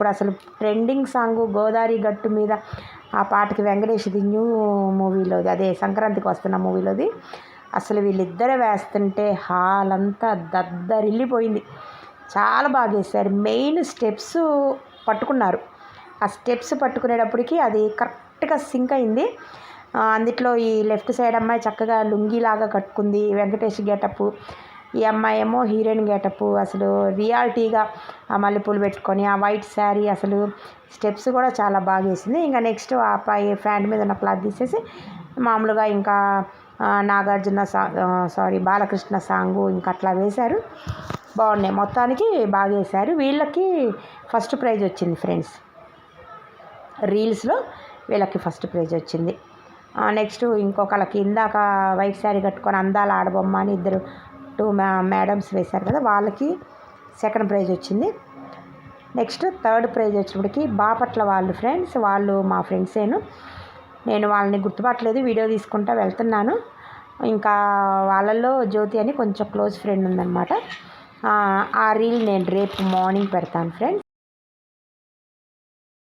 ఇప్పుడు అసలు trending song Godavari గట్టు మీద ఆ పాటకి వెంకటేష్ది న్యూ మూవీలోది, అదే సంక్రాంతికి వస్తున్న మూవీలోది. అసలు వీళ్ళిద్దరే వేస్తుంటే హాల్ అంతా దద్దరిల్లిపోయింది. చాలా బాగా వేశారు. మెయిన్ స్టెప్స్ పట్టుకున్నారు. ఆ స్టెప్స్ పట్టుకునేటప్పటికి అది కరెక్ట్గా సింక్ అయింది. అందుట్లో ఈ లెఫ్ట్ సైడ్ అమ్మాయి చక్కగా లుంగీలాగా కట్టుకుంది, వెంకటేష్ గెటప్. ఈ అమ్మాయి ఏమో హీరోయిన్ గెటప్. అసలు రియాలిటీగా ఆ మల్లెపూలు పెట్టుకొని ఆ వైట్ శారీ, అసలు స్టెప్స్ కూడా చాలా బాగా వేసింది. ఇంకా నెక్స్ట్ ఆ అబ్బాయి ఫ్యాంట్ మీద ఉన్న క్లాత్ తీసేసి మామూలుగా ఇంకా నాగార్జున బాలకృష్ణ సాంగు ఇంకా అట్లా వేశారు. బాగున్నాయి, మొత్తానికి బాగా వేశారు. వీళ్ళకి ఫస్ట్ ప్రైజ్ వచ్చింది ఫ్రెండ్స్, రీల్స్లో వీళ్ళకి ఫస్ట్ ప్రైజ్ వచ్చింది. నెక్స్ట్ ఇంకొకళ్ళకి ఇందాక వైట్ శారీ కట్టుకొని అందాల ఆడబొమ్మ అని ఇద్దరు మేడమ్స్ వేశారు కదా, వాళ్ళకి సెకండ్ ప్రైజ్ వచ్చింది. నెక్స్ట్ థర్డ్ ప్రైజ్ వచ్చినప్పటికి బాపట్ల వాళ్ళు ఫ్రెండ్స్, వాళ్ళు మా ఫ్రెండ్సేను. నేను వాళ్ళని గుర్తుపట్టలేదు, వీడియో తీసుకుంటా వెళ్తున్నాను. ఇంకా వాళ్ళల్లో జ్యోతి అని కొంచెం క్లోజ్ ఫ్రెండ్ ఉందన్నమాట. ఆ రీల్ నేను రేపు మార్నింగ్ పెడతాను ఫ్రెండ్స్.